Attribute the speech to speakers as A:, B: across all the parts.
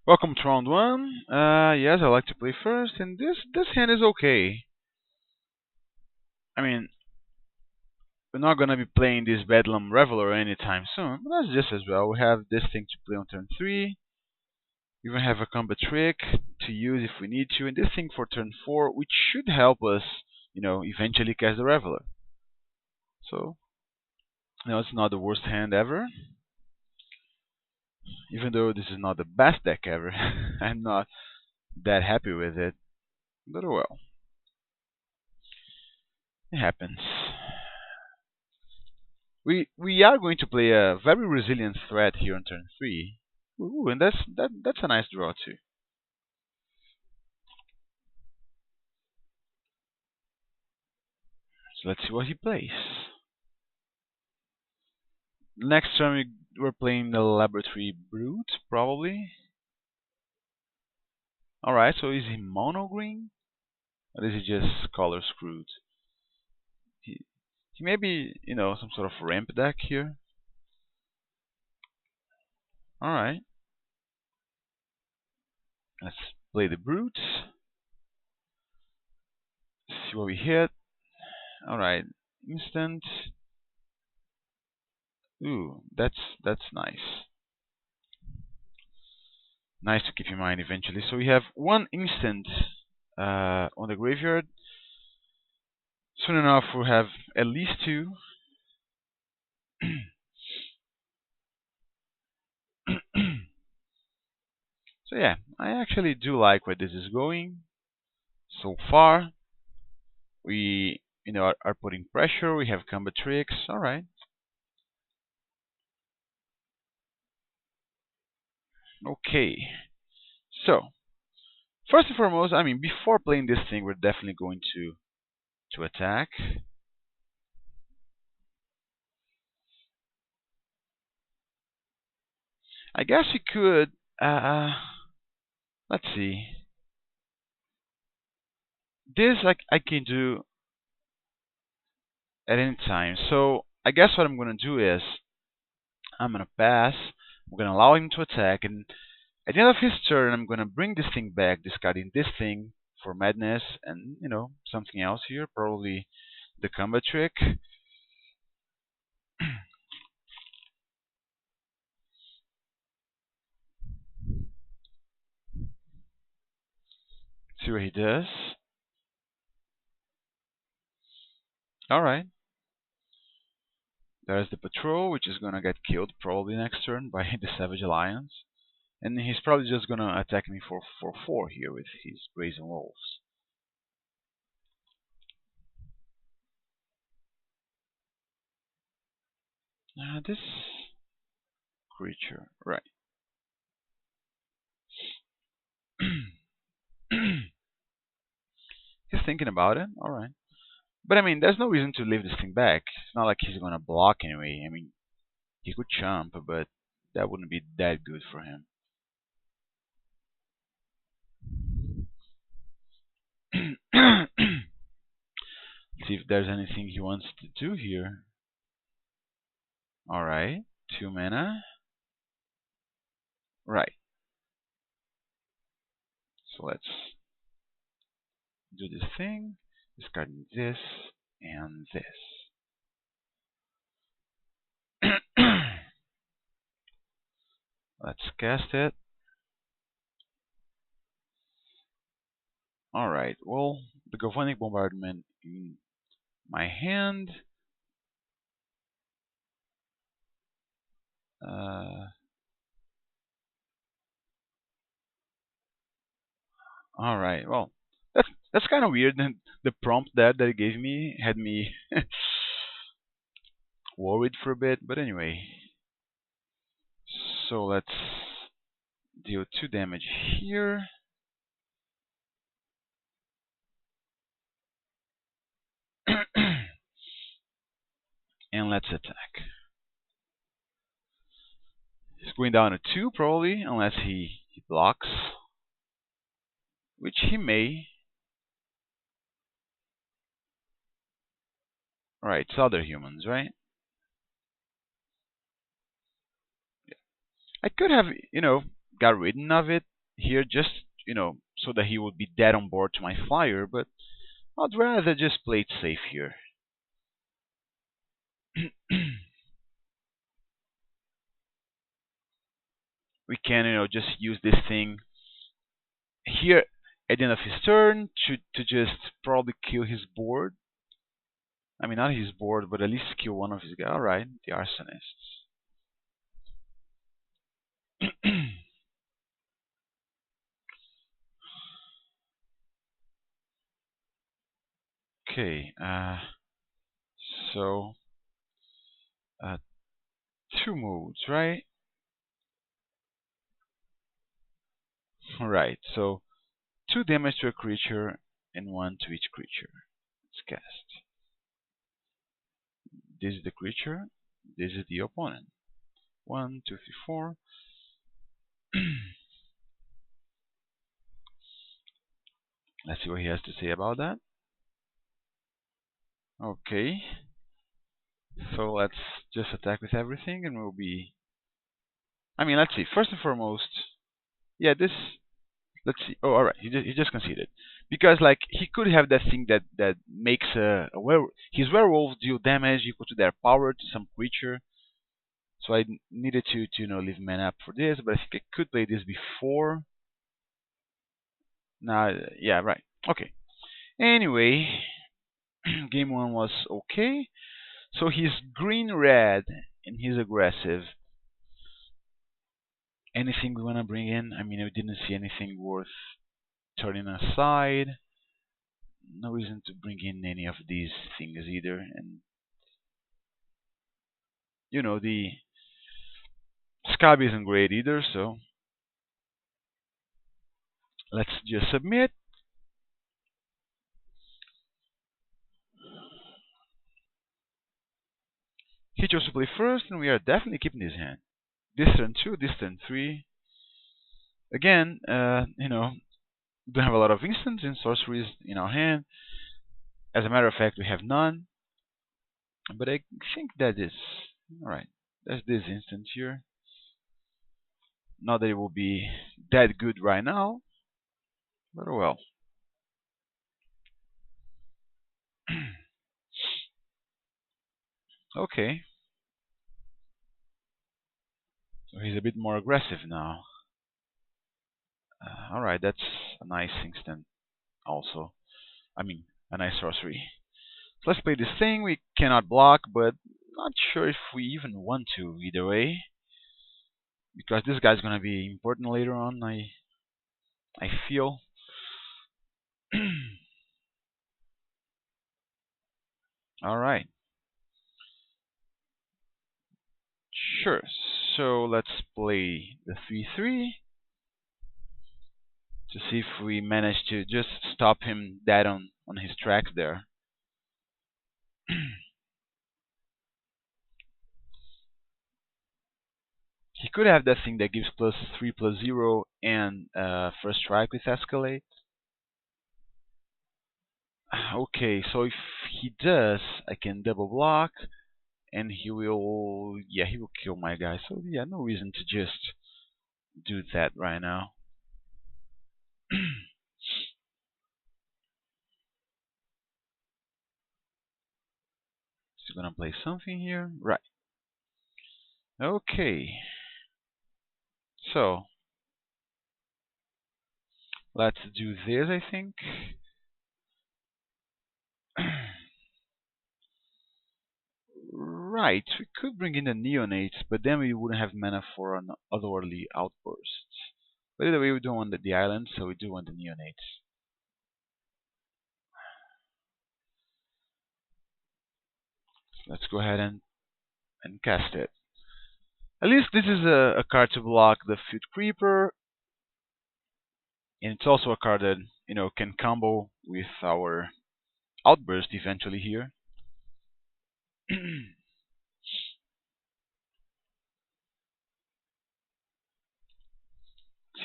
A: Welcome to round one. Yes, I like to play first, and this hand is okay. I mean, we're not gonna be playing this Bedlam Reveler anytime soon, but that's just as well. We have this thing to play on turn three. We even have a combat trick to use if we need to, and this thing for turn four, which should help us, eventually cast the Reveler. So, it's not the worst hand ever. Even though this is not the best deck ever, I'm not that happy with it. But oh well, it happens. We are going to play a very resilient threat here on turn three. Ooh, and that's a nice draw too. So let's see what he plays. Next turn we're playing the Laboratory Brute, probably. Alright, so is he mono green? Or is he just color screwed? He may be, some sort of ramp deck here. Alright. Let's play the Brute. See what we hit. Alright. Instant. Ooh, that's nice. Nice to keep in mind eventually. So we have one instant on the graveyard. Soon enough we'll have at least two. So yeah, I actually do like where this is going so far. We are putting pressure, we have combat tricks, alright. Okay. So first and foremost, before playing this thing we're definitely going to attack. I guess we could let's see. This I can do at any time. So I guess what I'm gonna do is I'm gonna pass. I'm gonna allow him to attack, and at the end of his turn, I'm gonna bring this thing back, discarding this thing for madness, and something else here, probably the combat trick. See what he does. All right. There's the patrol, which is gonna get killed probably next turn by the Savage Alliance, and he's probably just gonna attack me for 4 here with his Brazen Wolves. This creature, right? He's thinking about it. All right, but there's no reason to leave this thing back. It's not like he's gonna block anyway. He could jump, but that wouldn't be that good for him. See if there's anything he wants to do here. Alright, 2 mana. Right. So let's do this thing. Discarding this and this. Let's cast it. Alright, well, the Galvanic Bombardment in my hand. Alright, well, that's kind of weird. The prompt that it gave me had me worried for a bit, but anyway. So let's deal 2 damage here. And let's attack. He's going down to 2 probably, unless he blocks. Which he may. Right, it's other humans, right? Yeah. I could have, got rid of it here just, so that he would be dead on board to my flyer, but I'd rather just play it safe here. We can, just use this thing here at the end of his turn to just probably kill his board. I mean, not his board, but at least kill one of his guys. Alright, the arsonists. Okay, so uh, two modes, right? Alright, so 2 damage to a creature and 1 to each creature. Let's cast. This is the creature, this is the opponent. 1, 2, 3, 4. Let's see what he has to say about that. Okay, so let's just attack with everything and we'll be... I mean, let's see. First and foremost, yeah, this... Let's see. Oh, alright, he just conceded. Because, like, he could have that thing that makes his werewolves deal damage equal to their power to some creature. So I needed to leave mana up for this, but I think I could play this before. Nah, yeah, right. Okay. Anyway, game 1 was okay. So he's green-red and he's aggressive. Anything we want to bring in? I mean, we didn't see anything worth turning aside. No reason to bring in any of these things either. And, the Scab isn't great either, so let's just submit. He chose to play first, and we are definitely keeping his hand. This turn 2, this turn 3. Again, don't have a lot of instants and sorceries in our hand. As a matter of fact, we have none. But I think that is... Alright, that's this instant here. Not that it will be that good right now, but oh well. Okay. So he's a bit more aggressive now. Alright, that's a nice instant also. I mean, a nice sorcery. So let's play this thing. We cannot block, but not sure if we even want to either way. Because this guy's gonna be important later on, I feel. Alright. Sure. So let's play the 3/3 to see if we manage to just stop him dead on his tracks there. He could have that thing that gives +3/+0 and first strike with escalate. Okay, so if he does, I can double block, and he will kill my guy. So yeah, no reason to just do that right now. He's gonna play something here, right? Okay, so let's do this, I think. Right, we could bring in the neonates, but then we wouldn't have mana for an otherworldly outburst. But either way, we don't want the island, so we do want the neonates. Let's go ahead and cast it. At least this is a card to block the Field Creeper, and it's also a card that can combo with our outburst eventually here. See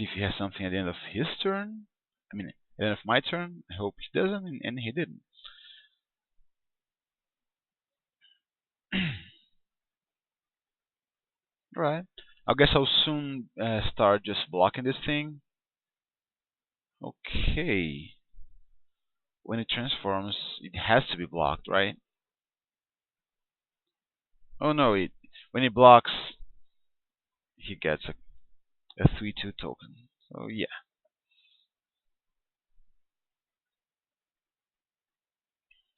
A: if he has something at the end of his turn. I mean, at the end of my turn. I hope he doesn't, and he didn't. Alright. I guess I'll soon start just blocking this thing. Okay. When it transforms, it has to be blocked, right? Oh no, when it blocks, he gets a 3/2 token. So yeah.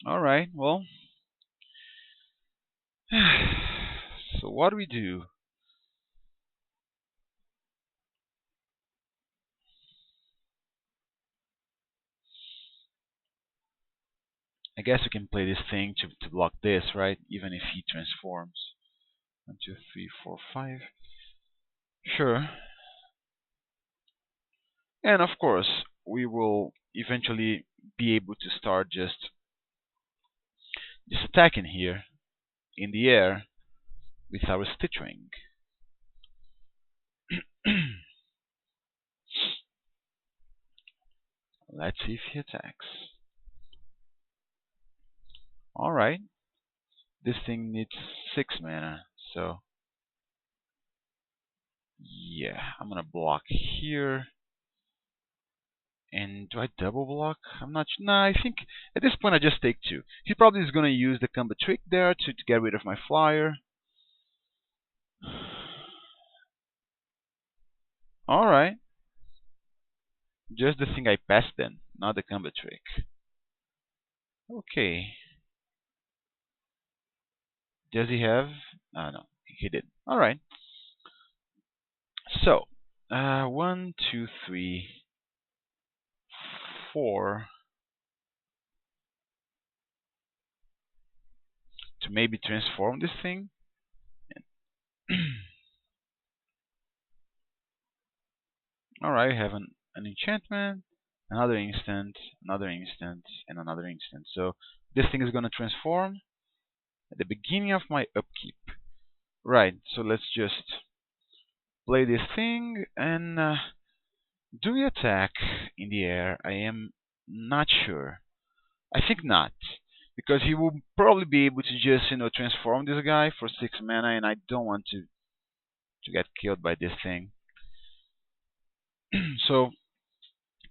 A: All right. Well, so what do we do? I guess we can play this thing to block this, right? Even if he transforms. 1, 2, 3, 4, 5. Sure. And of course, we will eventually be able to start just attacking here in the air with our Stitch Ring. Let's see if he attacks. Alright, this thing needs 6 mana, so yeah, I'm gonna block here. And do I double block? I'm not sure. Nah, I think at this point I just take 2. He probably is gonna use the combo trick there to get rid of my flyer. Alright. Just the thing I passed then, not the combo trick. Okay. Does he have? No, he did. Alright. So, 1, 2, 3, 4. To maybe transform this thing. Alright, I have an enchantment, another instant, and another instant. So this thing is gonna transform at the beginning of my upkeep. Right, so let's just play this thing and do we attack in the air? I am not sure. I think not. Because he will probably be able to just, transform this guy for 6 mana, and I don't want to get killed by this thing. So,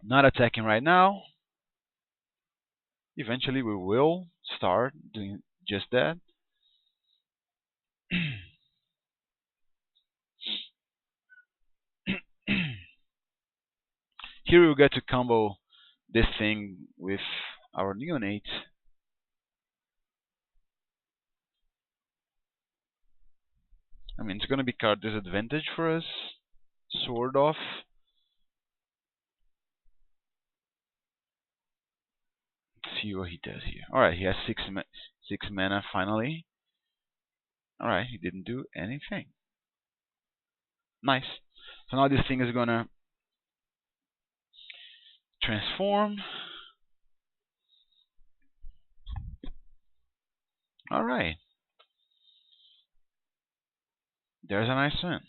A: not attacking right now. Eventually we will start doing just that. Here we'll get to combo this thing with our neonate. I mean, it's gonna be card disadvantage for us, sort of. Let's see what he does here. Alright, he has 6 mana finally. Alright, he didn't do anything. Nice. So now this thing is gonna transform. Alright. There's a nice one.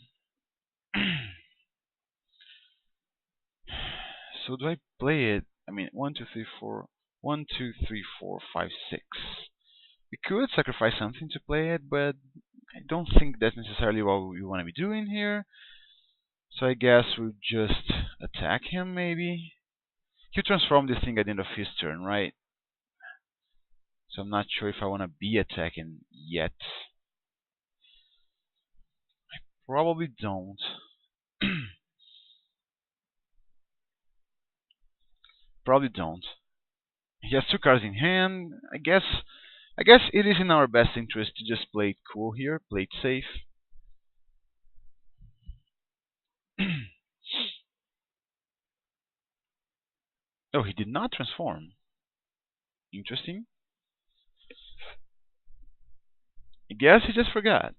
A: So do I play it? I mean, 1, 2, 3, 4. 1, 2, 3, 4, 5, 6. We could sacrifice something to play it, but I don't think that's necessarily what we want to be doing here. So I guess we'll just attack him, maybe. He'll transform this thing at the end of his turn, right? So I'm not sure if I want to be attacking yet. Probably don't. Probably don't. He has 2 cards in hand. I guess it is in our best interest to just play it cool here, play it safe. Oh, he did not transform. Interesting. I guess he just forgot.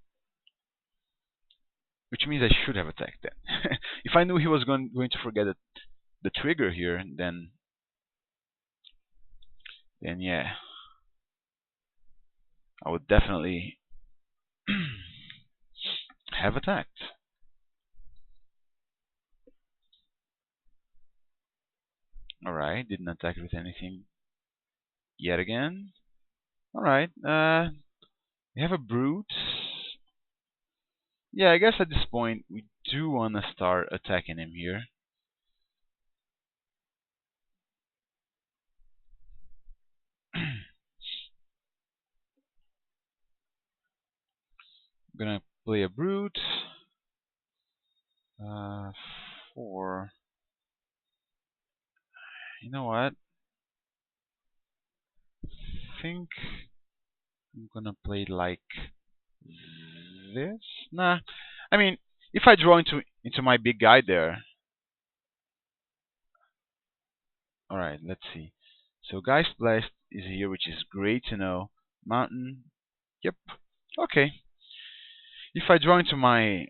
A: Which means I should have attacked then. If I knew he was going to forget the trigger here, then yeah, I would definitely have attacked. Alright, didn't attack with anything yet again. Alright, we have a brute. Yeah, I guess at this point we do want to start attacking him here. gonna play a brute. 4. You know what? I think I'm gonna play like this. Nah. I mean, if I draw into my big guy there. All right. Let's see. So Geist Blast is here, which is great to know. Mountain. Yep. Okay. If I draw into my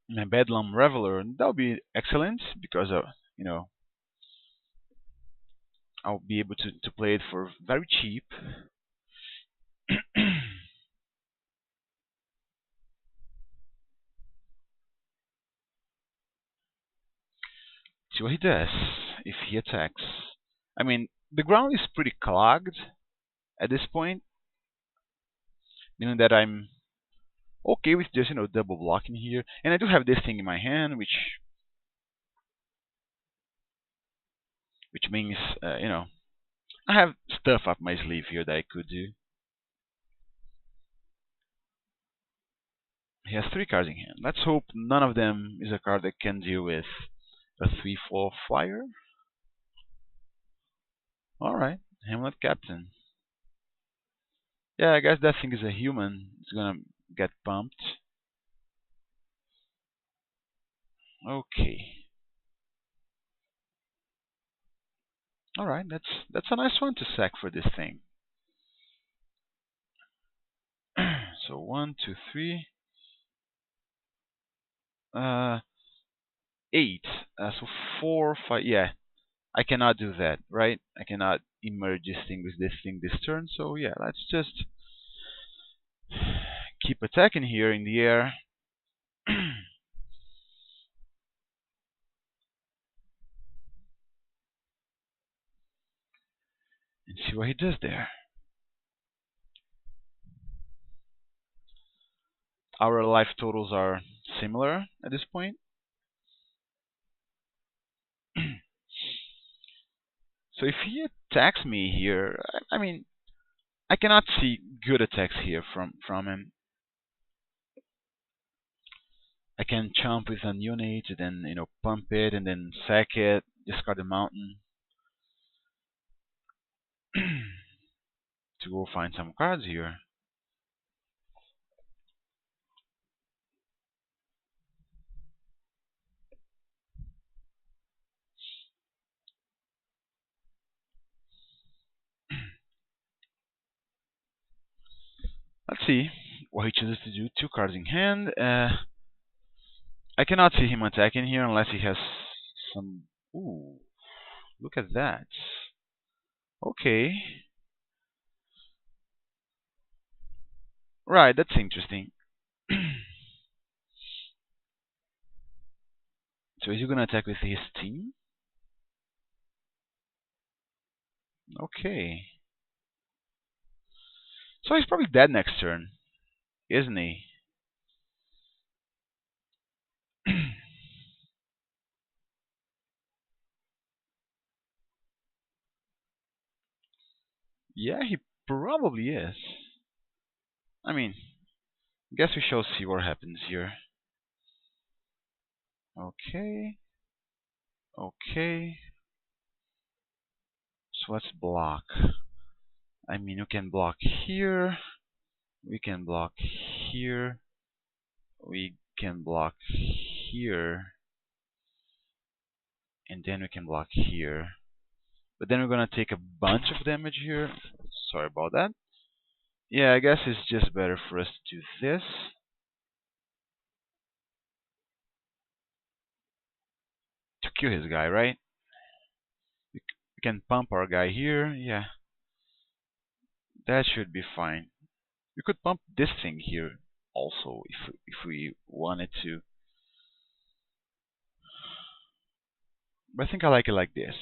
A: Bedlam Reveler, that'll be excellent because you know I'll be able to play it for very cheap. See what he does if he attacks. I mean, the ground is pretty clogged at this point, meaning that I'm okay with just double blocking here, and I do have this thing in my hand, which means I have stuff up my sleeve here that I could do. He has 3 cards in hand. Let's hope none of them is a card that can deal with a 3/4 flyer. Alright, Hamlet Captain. Yeah, I guess that thing is a human. It's gonna get pumped. Okay. Alright, that's a nice one to sack for this thing. So 1, 2, 3. 8. So 4, 5. Yeah, I cannot do that, right? I cannot emerge this thing with this thing this turn. So yeah, let's just keep attacking here in the air. And see what he does there. Our life totals are similar at this point. So if he attacks me here, I mean, I cannot see good attacks here from him. I can chomp with a unit, then pump it, and then sack it, discard the mountain to go find some cards here. Let's see what he chooses to do. 2 cards in hand. I cannot see him attacking here unless he has some. Ooh, look at that. Okay. Right, that's interesting. So is he gonna attack with his team? Okay. So he's probably dead next turn, isn't he? Yeah, he probably is. I mean, guess we shall see what happens here. Okay. Okay. So let's block. I mean, we can block here. We can block here. We can block here. And then we can block here. But then we're gonna take a bunch of damage here. Sorry about that. Yeah, I guess it's just better for us to do this. To kill his guy, right? We can pump our guy here. Yeah. That should be fine. We could pump this thing here also if we wanted to. But I think I like it like this.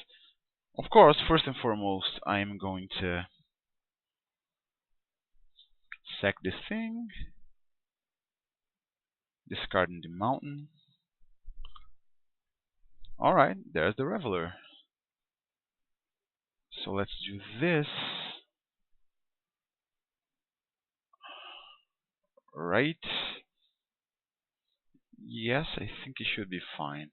A: Of course, first and foremost, I'm going to sack this thing, discarding the mountain. Alright, there's the Reveler. So let's do this. right? Yes, I think it should be fine.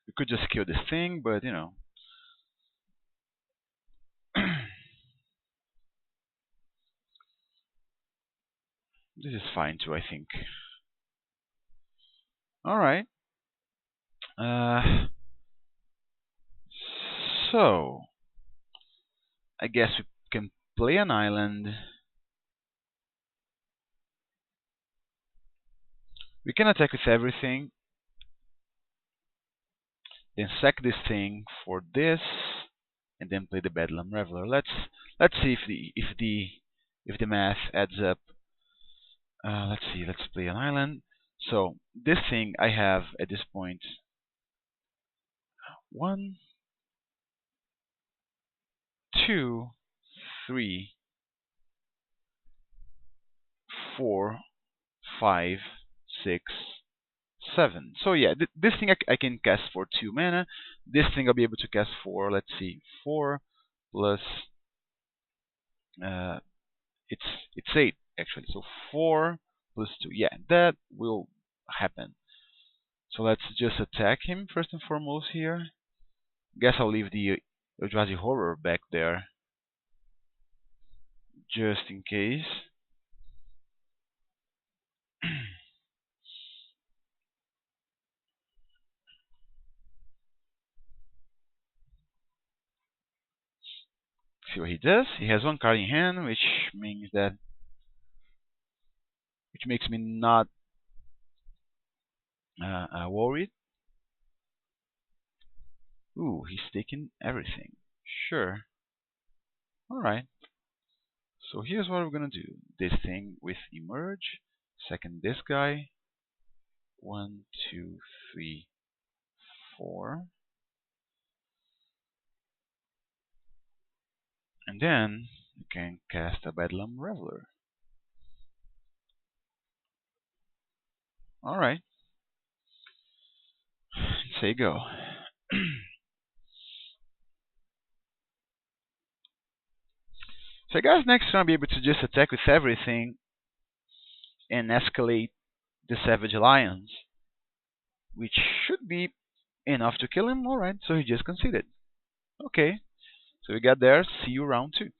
A: We could just kill this thing, but you know. This is fine too, I think. Alright. Uh, so, I guess we can play an island. We can attack with everything. Then sack this thing for this, and then play the Bedlam Reveler. Let's see if the math adds up. Let's see. Let's play an island. So this thing I have at this point 1, 2, 3, 4, 5, 6, 7. So yeah, this thing I can cast for 2 mana. This thing I'll be able to cast for, let's see, 4 plus uh, it's 8 actually. So 4 plus 2. Yeah, that will happen. So let's just attack him first and foremost here. Guess I'll leave the Eldrazi Horror back there just in case. See what he does. He has 1 card in hand, which makes me not worried. Ooh, he's taking everything. Sure. Alright. So here's what we're gonna do. This thing with Emerge. Second this guy. 1, 2, 3, 4. And then you can cast a Bedlam Reveler. Alright. Say go. So I guess next time I'll be able to just attack with everything and escalate the Savage Alliance, which should be enough to kill him. Alright, so he just conceded. Okay, so we got there. See you round 2.